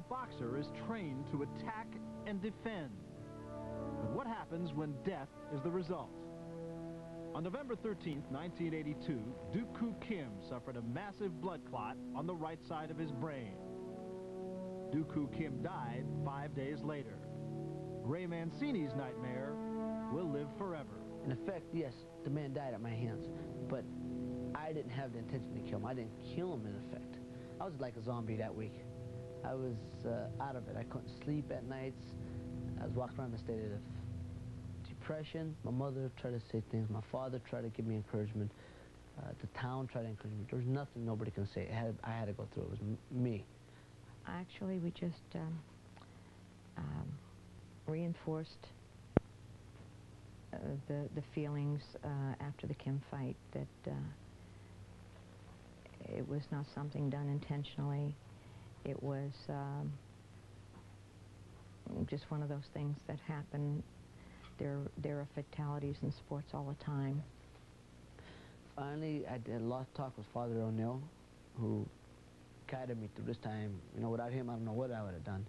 a boxer is trained to attack and defend. But what happens when death is the result? On November 13th, 1982, Duk-Koo Kim suffered a massive blood clot on the right side of his brain. Duk-Koo Kim died 5 days later. Ray Mancini's nightmare will live forever. In effect, yes, the man died at my hands, but I didn't have the intention to kill him. I didn't kill him, in effect. I was like a zombie that week. I was out of it. I couldn't sleep at nights. I was walking around in a state of depression. My mother tried to say things. My father tried to give me encouragement. The town tried to encourage me. There was nothing nobody can say. I had to go through it. It was me. Actually, we just reinforced the feelings after the Kim fight that it was not something done intentionally. It was just one of those things that happen. There are fatalities in sports all the time. Finally, I did a lot of talk with Father O'Neill, who guided me through this time. You know, without him, I don't know what I would have done.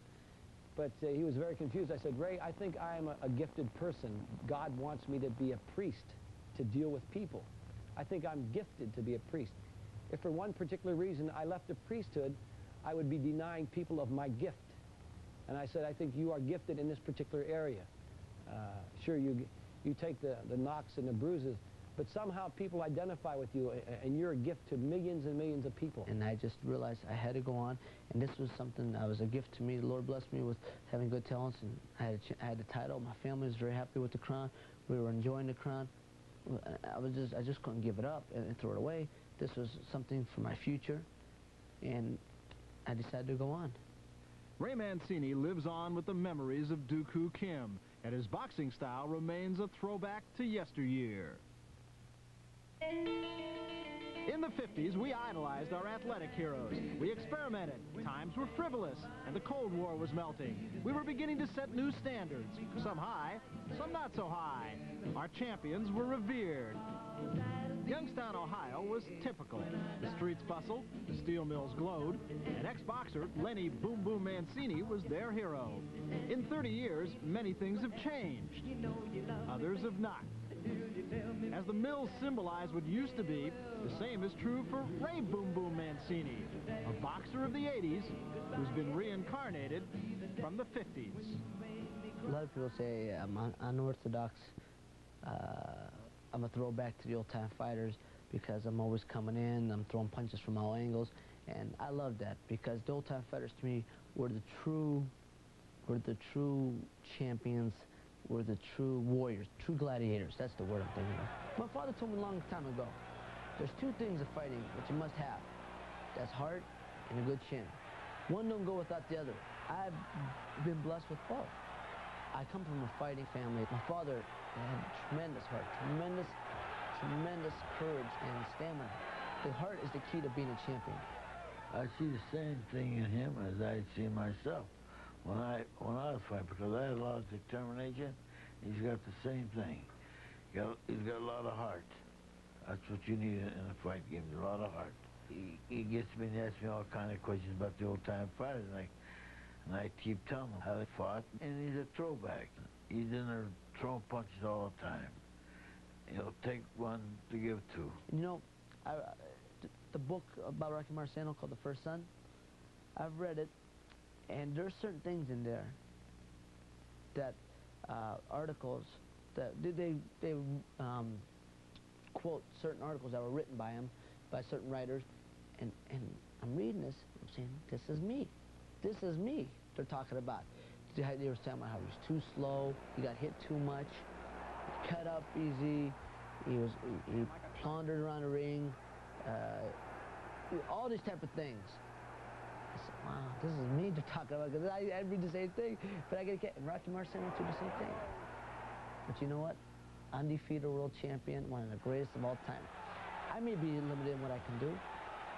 But he was very confused. I said, Ray, I think I am a gifted person. God wants me to be a priest, to deal with people. I think I'm gifted to be a priest. If for one particular reason I left the priesthood, I would be denying people of my gift. And I said, I think you are gifted in this particular area. Sure, you take the knocks and the bruises, but somehow people identify with you, and you're a gift to millions and millions of people. And I just realized I had to go on, and this was something that was a gift to me. The Lord blessed me with having good talents, and I had the title. My family was very happy with the crown. We were enjoying the crown. I just couldn't give it up and throw it away. This was something for my future, and I decided to go on. Ray Mancini lives on with the memories of Duk-Koo Kim, and his boxing style remains a throwback to yesteryear. In the 50s, we idolized our athletic heroes. We experimented. Times were frivolous, and the Cold War was melting. We were beginning to set new standards, some high, some not so high. Our champions were revered. Youngstown, Ohio was typical. The streets bustled, the steel mills glowed, and ex-boxer Lenny Boom Boom Mancini was their hero. In 30 years, many things have changed. Others have not. As the mills symbolize what used to be, the same is true for Ray Boom Boom Mancini, a boxer of the 80s who's been reincarnated from the 50s. A lot of people say I'm unorthodox. I'm a throwback to the old-time fighters because I'm always coming in, I'm throwing punches from all angles, and I love that because the old-time fighters to me were the true champions, were the true warriors, true gladiators. That's the word I'm thinking of. My father told me a long time ago, there's two things of fighting that you must have. That's heart and a good chin. One don't go without the other. I've been blessed with both. I come from a fighting family. My father had tremendous heart, tremendous courage and stamina. The heart is the key to being a champion. I see the same thing in him as I see myself when I was fighting, because I had a lot of determination. He's got the same thing. He's got a lot of heart. That's what you need in a fight game, a lot of heart. He gets me and asks me all kind of questions about the old-time fighters, and I keep telling him how they fought. And he's a throwback. He's in there throwing punches all the time. He'll take one to give two. You know, the book about Rocky Marciano called The First Son, I've read it, and there's certain things in there that articles that they quote certain articles that were written by him, by certain writers, and I'm reading this, I'm saying, this is me. This is me they're talking about. They were talking about how he was too slow, he got hit too much, cut up easy, he plundered around the ring, all these type of things. I said, wow, this is me they're talking about, because I read the same thing, but I get Rocky Marciano to do the same thing. But you know what? Undefeated world champion, one of the greatest of all time. I may be limited in what I can do,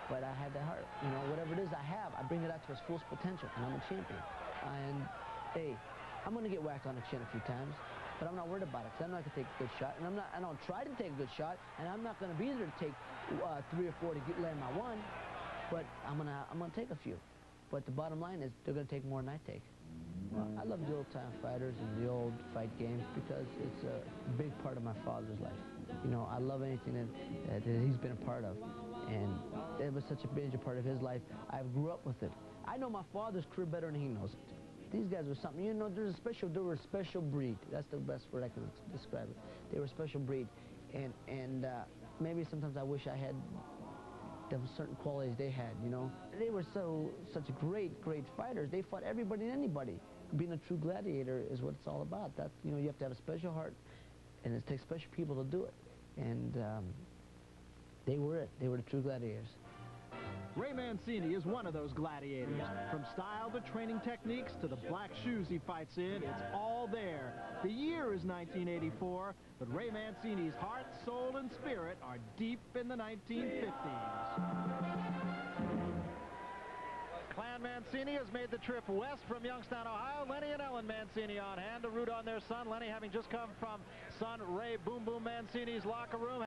but I have that heart. You know, whatever it is I have, I bring it out to its full potential, and I'm a champion. And, hey, I'm going to get whacked on the chin a few times, but I'm not worried about it, because I'm not going to take a good shot, and I don't try to take a good shot, and I'm not going to be there to take 3 or 4 to land my one, but I'm gonna take a few. But the bottom line is they're going to take more than I take. Well, I love the old-time fighters and the old fight games because it's a big part of my father's life. You know, I love anything that he's been a part of. And it was such a major part of his life. I grew up with it. I know my father's career better than he knows it. These guys were something, you know, they were a special breed. That's the best word I can describe it. They were a special breed. And maybe sometimes I wish I had the certain qualities they had, you know. They were such great fighters. They fought everybody and anybody. Being a true gladiator is what it's all about. That, you know, you have to have a special heart, and it takes special people to do it. And they were it. They were the true gladiators. Ray Mancini is one of those gladiators. From style to training techniques to the black shoes he fights in, it's all there. The year is 1984, but Ray Mancini's heart, soul, and spirit are deep in the 1950s. Clan Mancini has made the trip west from Youngstown, Ohio. Lenny and Ellen Mancini on hand to root on their son. Lenny having just come from son Ray Boom Boom Mancini's locker room.